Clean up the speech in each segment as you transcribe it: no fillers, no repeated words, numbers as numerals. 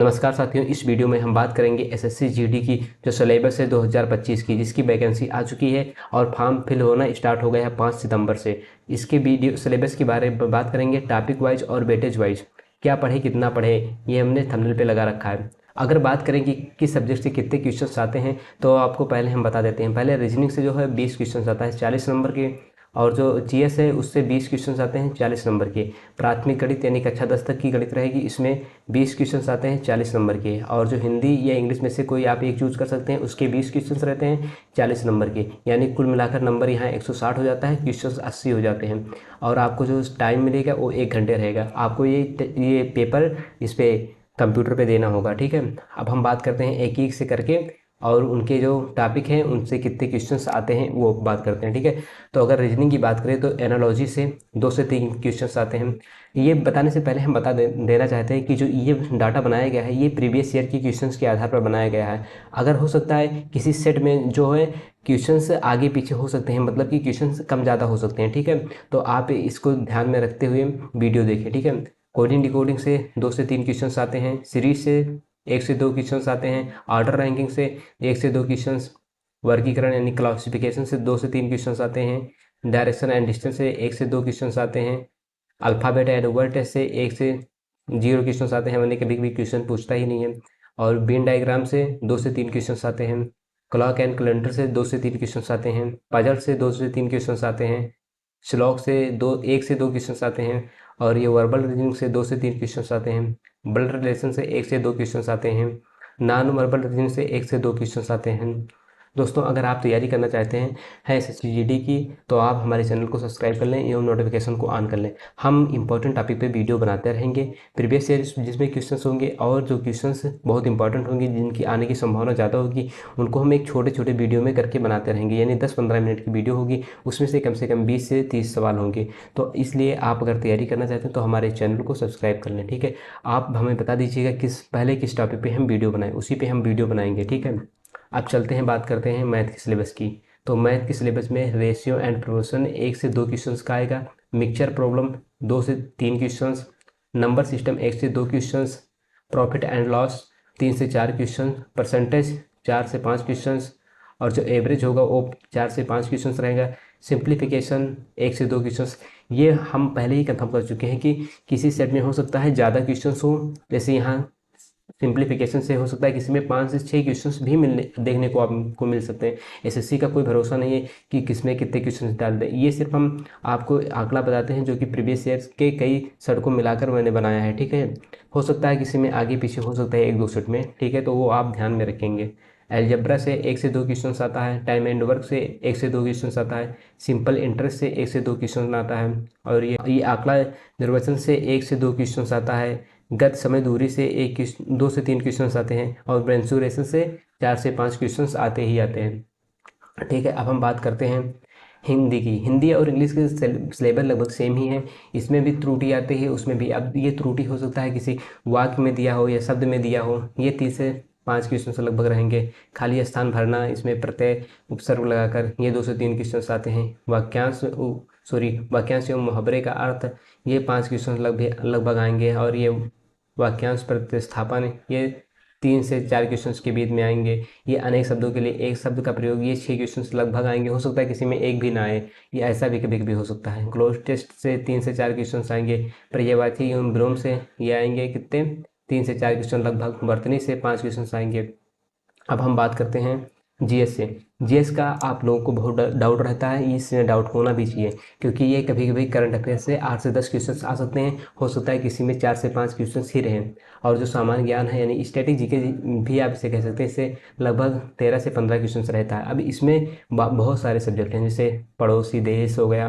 नमस्कार साथियों, इस वीडियो में हम बात करेंगे एसएससी जीडी की जो सिलेबस है 2025 की, जिसकी वैकेंसी आ चुकी है और फॉर्म फिल होना स्टार्ट हो गया है 5 सितंबर से। इसके वीडियो सिलेबस के बारे में बात करेंगे, टॉपिक वाइज और वेटेज वाइज। क्या पढ़े कितना पढ़े ये हमने थंबनेल पे लगा रखा है। अगर बात करें कि किस सब्जेक्ट से कितने क्वेश्चंस आते हैं तो आपको पहले हम बता देते हैं। पहले रीजनिंग से जो है 20 क्वेश्चंस आता है 40 नंबर के, और जो जीएस है उससे 20 क्वेश्चंस आते हैं 40 नंबर के। प्राथमिक गणित यानी कक्षा 10 तक की गणित रहेगी, इसमें 20 क्वेश्चंस आते हैं 40 नंबर के। और जो हिंदी या इंग्लिश में से कोई आप एक चूज कर सकते हैं, उसके 20 क्वेश्चंस रहते हैं 40 नंबर के। यानी कुल मिलाकर नंबर यहाँ 160 हो जाता है, क्वेश्चंस 80 हो जाते हैं। और आपको जो टाइम मिलेगा वो 1 घंटे रहेगा। आपको ये पेपर इस पे कंप्यूटर पे देना होगा, ठीक है। अब हम बात करते हैं एक एक से करके, और उनके जो टॉपिक हैं उनसे कितने क्वेश्चंस आते हैं वो बात करते हैं, ठीक है। तो अगर रीजनिंग की बात करें तो एनालॉजी से 2 से 3 क्वेश्चंस आते हैं। ये बताने से पहले हम देना चाहते हैं कि जो ये डाटा बनाया गया है ये प्रीवियस ईयर की क्वेश्चंस के आधार पर बनाया गया है। अगर हो सकता है किसी सेट में जो है क्वेश्चंस आगे पीछे हो सकते हैं, मतलब कि क्वेश्चंस कम ज़्यादा हो सकते हैं, ठीक है। तो आप इसको ध्यान में रखते हुए वीडियो देखें, ठीक है। कोडिंग डिकोडिंग से 2 से 3 क्वेश्चंस आते हैं, सीरीज से 1 से 2 क्वेश्चंस आते हैं, ऑर्डर रैंकिंग से 1 से 2 क्वेश्चंस, वर्गीकरण यानी क्लासिफिकेशन से 2 से 3 क्वेश्चंस आते हैं, डायरेक्शन एंड डिस्टेंस से 1 से 2 क्वेश्चंस आते हैं, अल्फ़ाबेट एंड वर्ड टेस्ट से 1 से 0 क्वेश्चंस आते हैं, मैंने कभी कभी क्वेश्चन पूछता ही नहीं है। और बीन डायग्राम से 2 से 3 क्वेश्चंस आते हैं, क्लॉक एंड कैलेंडर से 2 से 3 क्वेश्चंस आते हैं, पजल से 2 से 3 क्वेश्चंस आते हैं, श्लोक से 1 से 2 क्वेश्चंस आते हैं, और ये वर्बल रीजनिंग से 2 से 3 क्वेश्चंस आते हैं, ब्लड रिलेशन से 1 से 2 क्वेश्चंस आते हैं, नॉन वर्बल रीजनिंग से 1 से 2 क्वेश्चंस आते हैं। दोस्तों, अगर आप तैयारी करना चाहते हैं एसएससी जीडी की, तो आप हमारे चैनल को सब्सक्राइब कर लें एवं नोटिफिकेशन को ऑन कर लें। हम इंपॉर्टेंट टॉपिक पे वीडियो बनाते रहेंगे, प्रीवियस ईयर जिसमें क्वेश्चंस होंगे और जो क्वेश्चंस बहुत इंपॉर्टेंट होंगे जिनकी आने की संभावना ज़्यादा होगी, उनको हम एक छोटे छोटे वीडियो में करके बनाते रहेंगे। यानी 10-15 मिनट की वीडियो होगी, उसमें से कम 20 से 30 सवाल होंगे। तो इसलिए आप अगर तैयारी करना चाहते हैं तो हमारे चैनल को सब्सक्राइब कर लें, ठीक है। आप हमें बता दीजिएगा पहले किस टॉपिक पे हम वीडियो बनाएं, उसी पे हम वीडियो बनाएंगे, ठीक है। अब चलते हैं, बात करते हैं मैथ के सिलेबस की। तो मैथ के सिलेबस में रेशियो एंड प्रोपोर्शन 1 से 2 क्वेश्चंस का आएगा, मिक्सचर प्रॉब्लम 2 से 3 क्वेश्चंस, नंबर सिस्टम 1 से 2 क्वेश्चंस, प्रॉफिट एंड लॉस 3 से 4 क्वेश्चन, परसेंटेज 4 से 5 क्वेश्चंस, और जो एवरेज होगा वो 4 से 5 क्वेश्चंस रहेगा, सिंप्लीफिकेशन 1 से 2 क्वेश्चंस। ये हम पहले ही कंफर्म कर चुके हैं कि किसी सेट में हो सकता है ज़्यादा क्वेश्चंस हो, जैसे यहाँ सिंप्लीफिकेशन से हो सकता है किसी में 5 से 6 क्वेश्चंस भी मिलने देखने को आपको मिल सकते हैं। एसएससी का कोई भरोसा नहीं है कि किसमें कितने क्वेश्चंस डाल दें। ये सिर्फ हम आपको आंकड़ा बताते हैं जो कि प्रीवियस ईयर के कई सेट को मिलाकर मैंने बनाया है, ठीक है। हो सकता है किसी में आगे पीछे हो सकता है 1-2 सेट में, ठीक है, तो वो आप ध्यान में रखेंगे। एलजेब्रा से 1 से 2 क्वेश्चन आता है, टाइम एंड वर्क से 1 से 2 क्वेश्चन आता है, सिंपल इंटरेस्ट से 1 से 2 क्वेश्चन आता है, और ये आंकड़ा निर्वचन से 1 से 2 क्वेश्चन आता है, गत समय दूरी से 2 से 3 क्वेश्चंस आते हैं, और मेंसुरेशन से 4 से 5 क्वेश्चंस आते ही आते हैं, ठीक है। अब हम बात करते हैं हिंदी की। हिंदी और इंग्लिश के सिलेबस लगभग सेम ही है, इसमें भी त्रुटि आती है, उसमें भी। अब ये त्रुटि हो सकता है किसी वाक्य में दिया हो या शब्द में दिया हो। ये 30 से 5 क्वेश्चन से लगभग रहेंगे। खाली स्थान भरना, इसमें प्रत्यय उपसर्ग लगाकर, ये 2 से 3 क्वेश्चन आते हैं। वाक्यांश एवं मुहावरे का अर्थ, ये 5 क्वेश्चन लगभग आएंगे। और ये वाक्यांश प्रतिस्थापन, ये 3 से 4 क्वेश्चंस के बीच में आएंगे। ये अनेक शब्दों के लिए एक शब्द का प्रयोग, ये 6 क्वेश्चंस लगभग आएंगे। हो सकता है किसी में एक भी ना आए, ये ऐसा भी कभी कभी हो सकता है। ग्लोस टेस्ट से 3 से 4 क्वेश्चंस आएंगे। पर्यायवाची एवं विलोम से ये आएंगे कितने, 3 से 4 क्वेश्चन लगभग। वर्तनी से 5 क्वेश्चन आएंगे। अब हम बात करते हैं जीएस से। जीएस का आप लोगों को बहुत डाउट रहता है, इसमें डाउट होना भी चाहिए, क्योंकि ये कभी कभी करंट अफेयर से 8 से 10 क्वेश्चन आ सकते हैं। हो सकता है किसी में 4 से 5 क्वेश्चन ही रहें। और जो सामान्य ज्ञान है यानी स्टैटिक जीके भी आप इसे कह सकते हैं, इससे लगभग 13 से 15 क्वेश्चन रहता है। अब इसमें बहुत सारे सब्जेक्ट हैं, जैसे पड़ोसी देश हो गया,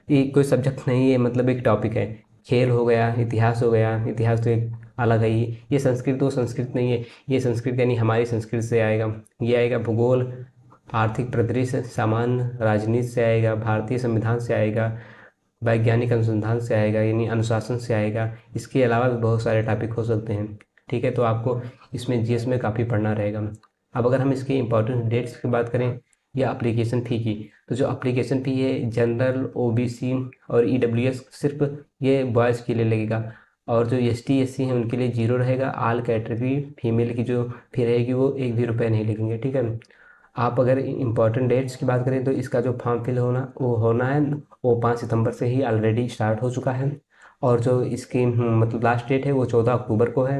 ये कोई सब्जेक्ट नहीं है, मतलब एक टॉपिक है। खेल हो गया, इतिहास हो गया, इतिहास तो एक अलग है। ये संस्कृत तो संस्कृत नहीं है, ये संस्कृत यानी हमारी संस्कृति से आएगा। ये आएगा भूगोल, आर्थिक परिदृश्य, सामान्य राजनीति से आएगा, भारतीय संविधान से आएगा, वैज्ञानिक अनुसंधान से आएगा यानी अनुशासन से आएगा। इसके अलावा भी बहुत सारे टॉपिक हो सकते हैं, ठीक है। तो आपको इसमें जीएस में काफ़ी पढ़ना रहेगा। अब अगर हम इसके इंपॉर्टेंट डेट्स की बात करें या अप्लीकेशन फ़ी की, तो जो अप्लीकेशन फ़ी है जनरल, ओबीसी और ईडब्ल्यूएस सिर्फ ये बॉयज़ के लिए लगेगा। और जो ST SC हैं उनके लिए 0 रहेगा। ऑल कैटेगरी फीमेल की जो फी रहेगी वो 1 भी रुपये नहीं लगेंगे, ठीक है। आप अगर इम्पॉर्टेंट डेट्स की बात करें तो इसका जो फॉर्म फिल होना है वो 5 सितंबर से ही ऑलरेडी स्टार्ट हो चुका है। और जो इसकी मतलब लास्ट डेट है वो 14 अक्टूबर को है।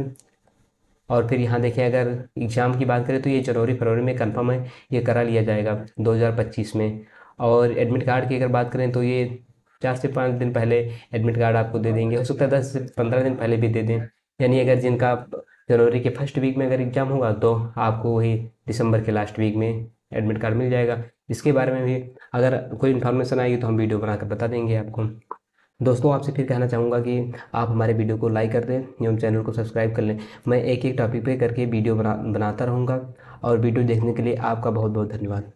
और फिर यहाँ देखें, अगर एग्ज़ाम की बात करें तो ये जनवरी फरवरी में कंफर्म है, ये करा लिया जाएगा 2025 में। और एडमिट कार्ड की अगर बात करें तो ये 4 से 5 दिन पहले एडमिट कार्ड आपको दे देंगे, हो सकता है 10 से 15 दिन पहले भी दे दें। यानी अगर जिनका जनवरी के फर्स्ट वीक में अगर एग्ज़ाम होगा तो आपको वही दिसंबर के लास्ट वीक में एडमिट कार्ड मिल जाएगा। इसके बारे में भी अगर कोई इन्फॉर्मेशन आएगी तो हम वीडियो बनाकर बता देंगे आपको। दोस्तों, आपसे फिर कहना चाहूँगा कि आप हमारे वीडियो को लाइक कर दें एवं चैनल को सब्सक्राइब कर लें। मैं एक एक टॉपिक पे करके वीडियो बनाता रहूँगा। और वीडियो देखने के लिए आपका बहुत बहुत धन्यवाद।